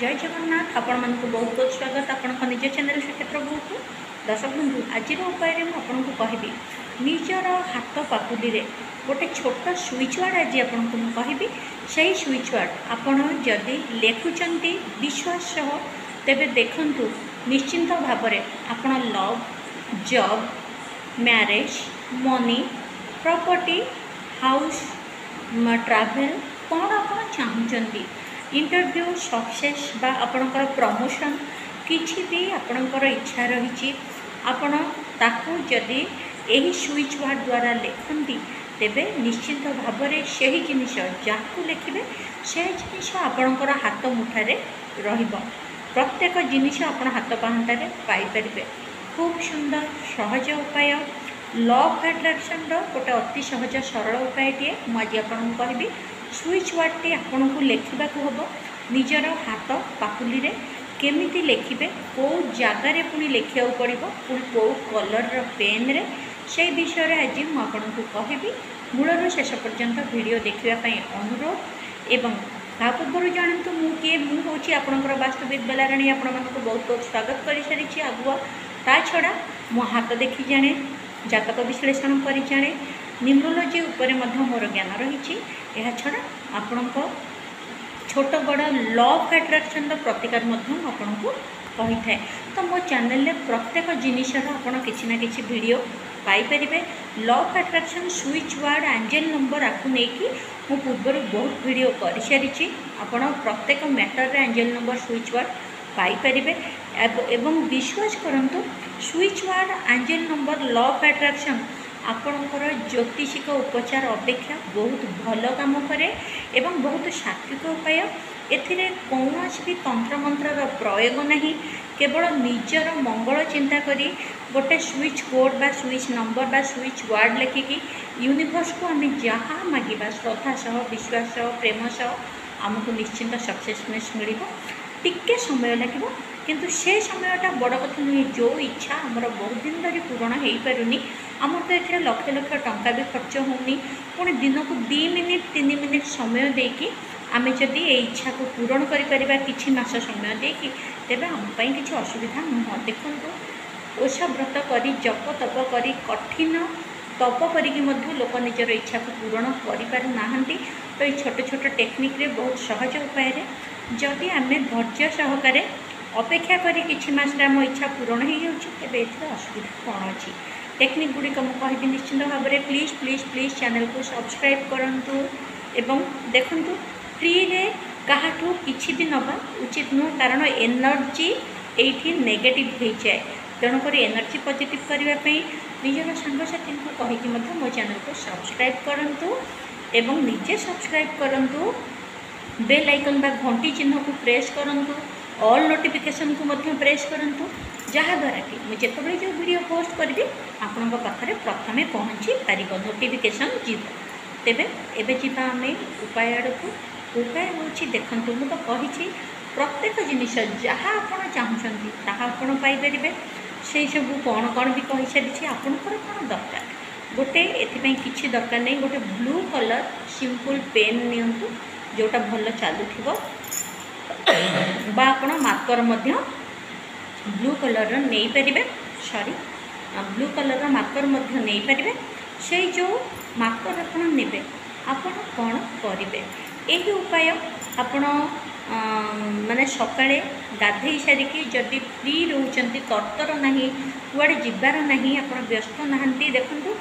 जय जगन्नाथ आपण मन को बहुत बहुत स्वागत आपण निज चैनल श्रीक्षेत्र को दर्शक बंधु आज उपाय मुझे कहबी निजर हाथ पाकुली गोटे छोट स्विच वार्ड आज आपको कहबी से स्विच वार्ड आपण जदि लेखुंट विश्वास तेबे देखंतु निश्चिंत भाव आपण love job marriage money property house travel कौन आप चाहते इंटरव्यू सक्सेस बा आपणकर प्रमोशन किछि भी आपणकर इच्छा रही आपण ताकू जदि यही स्विच वार्ड द्वारा लिखती तेबे निश्चित भाव में से जिनिस जहाँ लिखे से जिनिस आपणकर हाथ मुठारे रहिबो प्रत्येक जिनिस आपण हाथ पाहंटारे पाइपर खूब सुंदर सहज उपाय लॉ ऑफ अट्रैक्शन गोटे अति सहज सरल उपायटे मुझे आपको कहबी स्विच वार्डटी आपन को लिखा हम निजर हाथ पाकुली केमिति लिखे कौ जगार पुणी लिखा पड़ो पुणी कौ कलर पेन रे से विषय आज मुझे कहबी मूलर शेष पर्यंत वीडियो देखापी अनुरोध एवं ता पूर्व जानतु मुझे मुझे आपंकर वास्तविक बेलाराणी आपण बहुत बहुत स्वागत कर सारी आगुआ ता छड़ा मो हाथ देखी जाने जातक विश्लेषण कर जाने न्यूमरोलॉजी उपरे मोर ज्ञान रही यह छड़ा आपण छोट बड़ लॉ ऑफ अट्रैक्शन प्रतिकार आपको कही थाए तो मो चैनल प्रत्येक जिनिसर आपड़ कि किसी video Piper law of attraction switch ward angel number आपको लेकिन मु पूर्व बहुत वीडियो कर सारी आपड़ प्रत्येक matter angel number switch ward Piper एवं विश्वास करंतु switch ward angel number law of attraction आपणकर ज्योतिषिक उपचार अपेक्षा बहुत भल काम करे एवं बहुत सात्विक उपाय एथिरे कौनसी भी तंत्र मंत्र प्रयोग नहीं केवल निजर मंगल चिंता करी गोटे स्विच कोड बा स्विच नंबर बा स्विच वार्ड लिखिकी यूनिवर्स को आम जहाँ मांगा श्रद्धा सह विश्वास सह प्रेम सह आमको निश्चिंत सक्सेसफुलनेस मिल टिके समय लगे किंतु से समयटा बड़ कथा नुहे जो इच्छा आमर बहुत दिन धरी पूरण हो पारुनी आमर तो ये लक्ष लक्ष टंका भी खर्च होनी पुणी दिन को 2 मिनिट 3 मिनिट समय देकी आम जदि ये इच्छा को पूरण करें कि मास समय देकी तेरे आमपाई किसी असुविधा नुह देखु ओषा व्रत कर जप तप कर कठिन तप करी लोक निजर इच्छा को पूरण करें तो ये छोट छोट टेक्निक रे बहुत सहज उपाय जदि आम धैर्य सहकार अपेक्षा करी किछि मास आम इच्छा पूरण हो जाए असुविधा कौन अच्छी टेक्निक गुड़िक मुझे निश्चित भाव में प्लीज प्लीज प्लीज चैनल को सब्सक्राइब करूँ एवं देखूँ फ्री रे काहाठू किछि भी नवा उचित नुह कारण एनर्जी ये नेगेटिव हो जाए तेणुक एनर्जी पॉजिटिव करने निजर सांगसाथी को कहीकि मो चैनल को सब्सक्राइब करूँ एवं निजे सब्सक्राइब करूँ बेल आइकन बा घंटी चिन्ह को प्रेस करूँ ऑल नोटिफिकेशन को मध्य प्रेस करूँ जहाँद्वारा कि मुझे जो वीडियो पोस्ट करी आपण पाखे प्रथम पहुँची पार नोटिफिकेशन जीव तेबे एबे जीवा आम उपाय आड़क उपाय हूँ देखूँ मुझे तो कही प्रत्येक जिनिस जहाँ आप चाहते तापर पाइपर से सब कौन कौन भी कही सारी आपंकर कौन दरकार गोटे एपाई किसी दरकार नहीं गोटे ब्लू कलर सिंपल पेन नियंतु जोटा भल चलुव आप मार्कर ब्लू कलर नहीं पारे सॉरी ब्लू कलर मार्कर नहीं पारे से जो मार्कर आप ने आप कौन करेंगे यही उपाय आपण माने सकाळे गाधई सारिकी जदि फ्री रोचंती तरतर नहीं कुआड़े जीवार नहीं आप व्यस्त नहांती देखंतु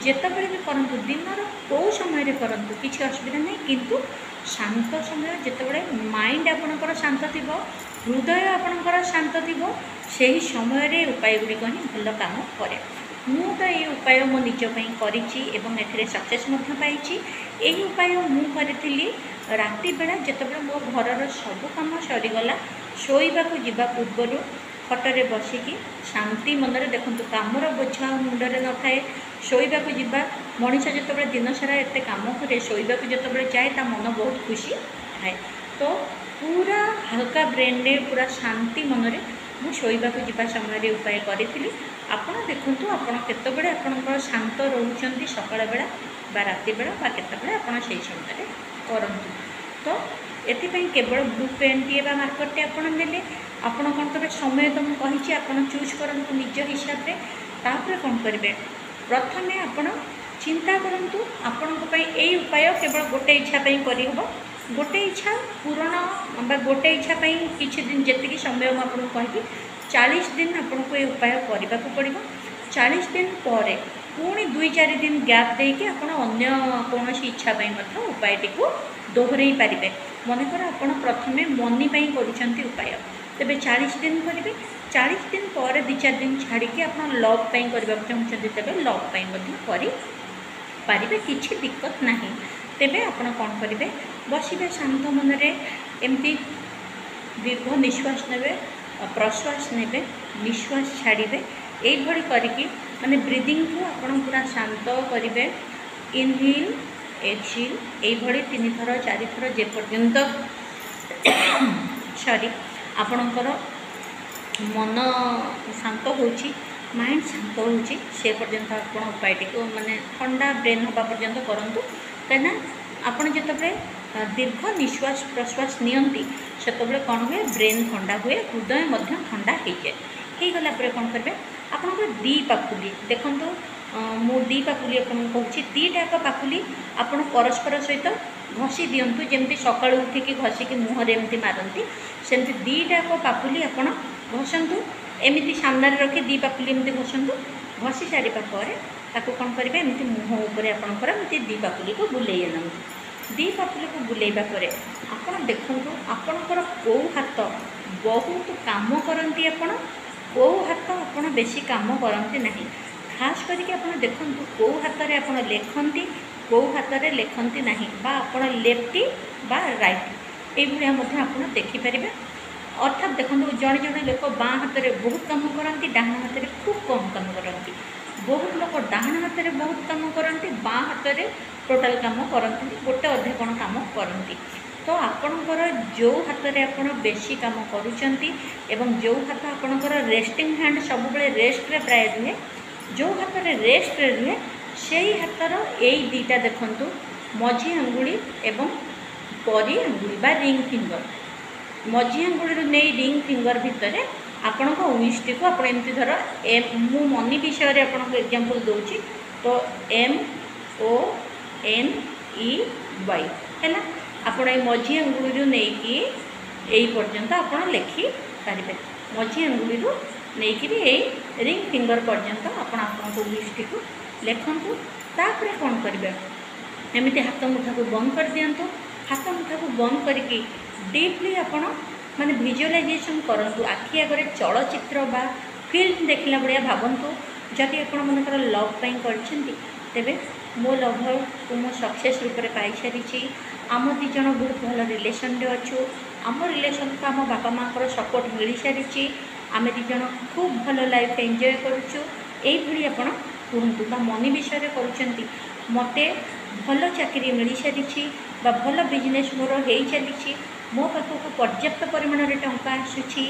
जेतबेले भी करंतु दिनर कौ समय करंतु किसी असुविधा नहीं किंतु शांत समय जितेबाला माइंड आपणकर शांत थी हृदय आपणकर शांत थी से ही समय उपाय गुड़िक ही भल काम करे मु तो ये उपाय मो निजपाई करी सक्सेस पाई यही उपाय मुझे राति बेला जितेबाला मो घर सब कम सरीगला शोवा जा पूर्वर खटरे बसिकी शांति मनरे देखूँ कामर बोझ मुंडे न थाए शोवा जा मनीष जिते दिन सारा एत कम करे शोवा जिते जाए ता मन बहुत खुशी थाए तो पूरा हल्का ब्रेन रे पूरा शांति मनरे मु शोवा जा समय उपाय करी आपण देखूँ आपड़ केतबेले आपणकर शांत रोचंती सकाळ बेला बा राति बेला बा केतबेले आपण से समय करंतु तो एथिपाई केवल ब्लू पेन टे मार्कर टे आपड़ ने आपड़ कौन करेंगे समय तो मुझे कही आप चूज करूँ निज हिसाब से तापर कौन करेंगे प्रथम आपण चिंता करूँ आपण यही उपाय केवल गोटे इच्छापी करहब गोटे इच्छा पूरण बा गोटे इच्छापी किसी दिन जी समय मुझे कहि 40 दिन आपन को ये उपाय करने को पड़ो 40 दिन पर पुणी 2-4 दिन गैप देके आप कौन इच्छापी उपायटी को दोहरई पारे मनकर आप प्रथम मनी कर उपाय तेरे 40 दिन करेंगे 40 दिन पर 2-4 दिन छाड़ी आप लव करने चाहते तेज लव पारे किसी दिक्कत ना तेरे आप कौन करेंगे बसवे शांत मनरे एमती दीर्घ निश्वास ने प्रश्वास ने निश्वास छाड़े यही करके माने ब्रीदिंग को आप पूरा शांत करेंगे इनहेल एक्सहेल यही 3 थर 4 थर जे पर्यंत सॉरी आपणकर मन शांत होची माइंड शांत होची से पर्यंत आप उपायटी को माने ठंडा ब्रेन होगा पर्यंत करूँ कहीं आपड़ जिते दीर्घ निश्वास प्रश्वास नियंती से कौन हुए ब्रेन ठंडा हुए हृदय ठंडा हो जाए गला कौन करेंगे आपंकर दी पाखुली देखो मु दी पाखुली आपको कहूँ दीटा पाखुली आप परस्पर सहित घसी दिंतु जमी सका उठिकी घसिकी मुहर एमती मारती सेमती दीटा पाखुली आप घसतु एमती सामने रखी दी पाखुली एमती घसतु घसी सारापर ताको कौन करेंगे एमती मुँह उपर आपंकर एमती दी पाखुली को बुले दी पाखुली को बुलेबा पर आप देखूँ आपणकर कौ हाथ बहुत काम करती आपण कौ हाथ आप बेसी काम करती ना खास करके आप देखूँ कौ हाथ में आप लिखती कौ हाथ में लिखती ना आप लेफ्टी बा राइट ये आप देखिपारे अर्थात देखो जड़े जड़े लोक बाँ हाथ में बहुत काम करती डाहाण हाथ में खूब कम काम करती बहुत लोग डाहाण हाथ में बहुत काम करती बाँ हाथ में टोटाल काम करती गोटे अधे कौन काम करती तो आपणकर जो हाथ में आप बेसी काम करुँच जो हाथ आपणकर रेस्टिंग हैंड सब रेस्ट रे प्राय रुहे जो हाथ में रेस्ट रे रुहे से हाथर यही दीटा देखु मझी आंगुली एवं परी आंगुली बा रिंग फिंगर मझी आंगुली नहीं रिंग फिंगर भितर आपण विष्टी को आप एमती धर एम मु मनी विषय आपको एग्जांपल दूची तो MONEY है आपण मझी आंगुली नहीं यही पर्यंत आप लिखि पारे मझी आंगुली नहीं कि रिंग फिंगर पर्यंत आपको विष्टी को लिखतु तापर कौन करेंगे एमती हाथ मुठा को बंद कर दिंतु हाथ मुठा को बंद करके डीपली आपण माने विजुअलाइजेशन करूँ आखि आगे चलचित्र बा फिल्म देखला भाया भावतु जदि आप मनकर लव तेरे मो लभर को मो सक्सेस रूप में पाई सारी आम दिज बहुत भल रिलेसन रे अच्छु आम रिलेसन को आम बापा माँ को सपोर्ट मिल सारी आम दिज खूब भल लाइफ एंजॉय करुचु यही आप कहतु मनी विषय कर मते भल चाकरी मिल सारी भल बिजनेस मोर हो चली मो पाखक पर्याप्त परिमाण में टंका आसूची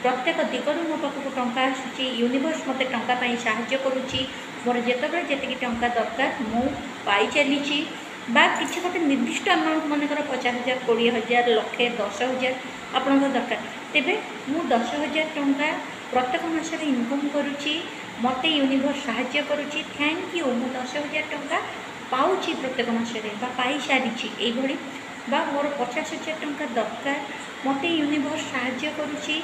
प्रत्येक दिगरू मो पाखक टंका आसूची यूनिवर्स मते टंका पाई साहाय्य करुच्ची मोर जितेबाला जी टंका दरकार मु पाई चली बा किसी गोटे निर्दिष्ट अमाउंट मनकर 50,000 20,000 लक्षे 10,000 आपन दरकार तेबे मु 10,000 टंका प्रत्येक मासरे इनकम करुच्ची मते यूनिवर्स साहाय्य करुच्ची थैंक यू मु 10,000 टंका पाउची प्रत्येक मासरे बा पाई सारी एभली बा मोर 50,000 टंका दरकार मते यूनिवर्स साहाय्य करुच्ची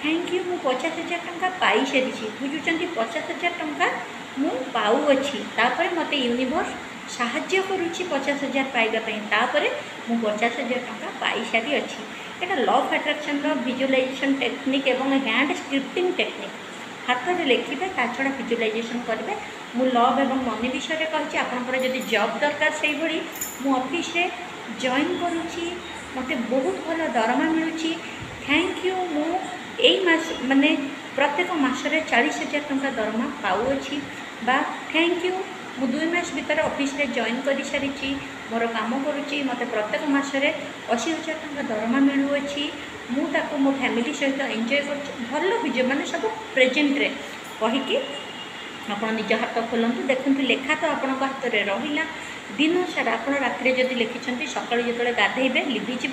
थैंक यू मु 50,000 टंका पाई सारी बुझुचंती 50,000 टंका मु पाउअछि तापर मते यूनिवर्स साहाय्य करुच्ची 50,000 पाइबापी तापर मु 50,000 टंका पाई सारी अच्छी एटा लॉ ऑफ अट्रैक्शन रो विजुअलाइजेशन टेक्निक एवं हैंड स्क्रिप्टिंग टेक्निक हाथ में लिखिए ता छड़ा विजुअलाइजेशन करेंगे मु लव एवं मनी विषय कही आपंकर जब जॉब दरकार से भाई मु ऑफिस रे जॉइन करुच्ची मते बहुत भल दरमा मिलूँ थैंक यू मु एई मास माने प्रत्येक मासरे 40,000 टंका दरमा पाऊँगी बा थैंक यू मु 2 मास भीतर ऑफिस रे जॉइन कर सारी मोर काम करुच्ची मते प्रत्येक मासरे 80,000 टंका दरमा मिलूँ मुझे मो फैमिली सहित एंजॉय कर भल विजय माने सब प्रेजेंट रे कहीकि आप निज हाथ खोलतु देखते लेखा तो आपण हाथ में रहा दिन सारा आप राति जदि लिखिं सका जो गाधेबे लिभिज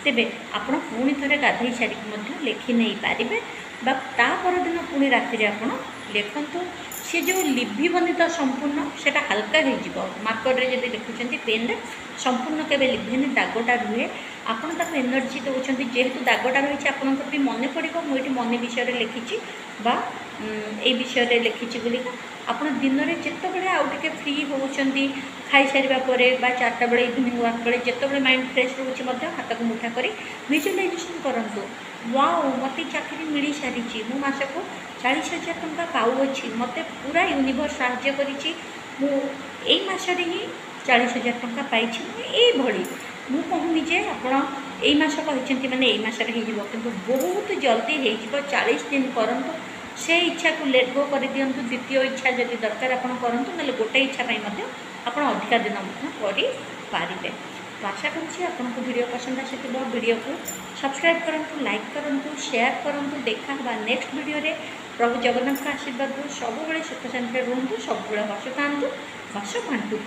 तेबे आपण पुणी थे गाधई सारिक लिखि नहीं पारे बा ता परदिन पुणी राति आपण लिखतु सी जो लिभन तो संपूर्ण से हल्का हो मार्कर रे जब लिखुं पेन संपूर्ण केवे लिभेनि दागटा रुहे आपड़ ताक एनर्जी दौरान जेहेतु दागटा रही आपंकर भी मन पड़ो मुझे मनी विषय लिखी बा ये विषय लिखी बोलिका आप दिन में जिते आउ टे फ्री होती खाई सारा पर चार्टा बेले इवनिंग वाक बेले जिते माइंड फ्रेश रोचे हाथ को मुठा कर विजुअलाइजेशन करूँ वाओ मत चाकरी मिल सारी मु मासक 40,000 टंका पाऊँगी मत पूरा यूनिवर्स साहाय्य करी मसरे ही 40,000 टंका पाई ये मु कहूनी जे आपण यही मास कहते मैंने यही मसरे कि बहुत जल्दी हो 40 दिन करूँ से इच्छा को लेट गो कर दिंतु द्वितीय इच्छा जब दरकार आप करूँ ना गोटे इच्छा आप अधिका दिन करें तो आशा करूँ वीडियो पसंद आसो वीडियो को सब्सक्राइब करूँ लाइक करूँ शेयर करूँ देखा नेक्स्ट वीडियो रे प्रभु जगन्नाथ का आशीर्वाद सब सुख शांति रुहतु सब हस था हस बांटू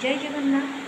जय जगन्नाथ।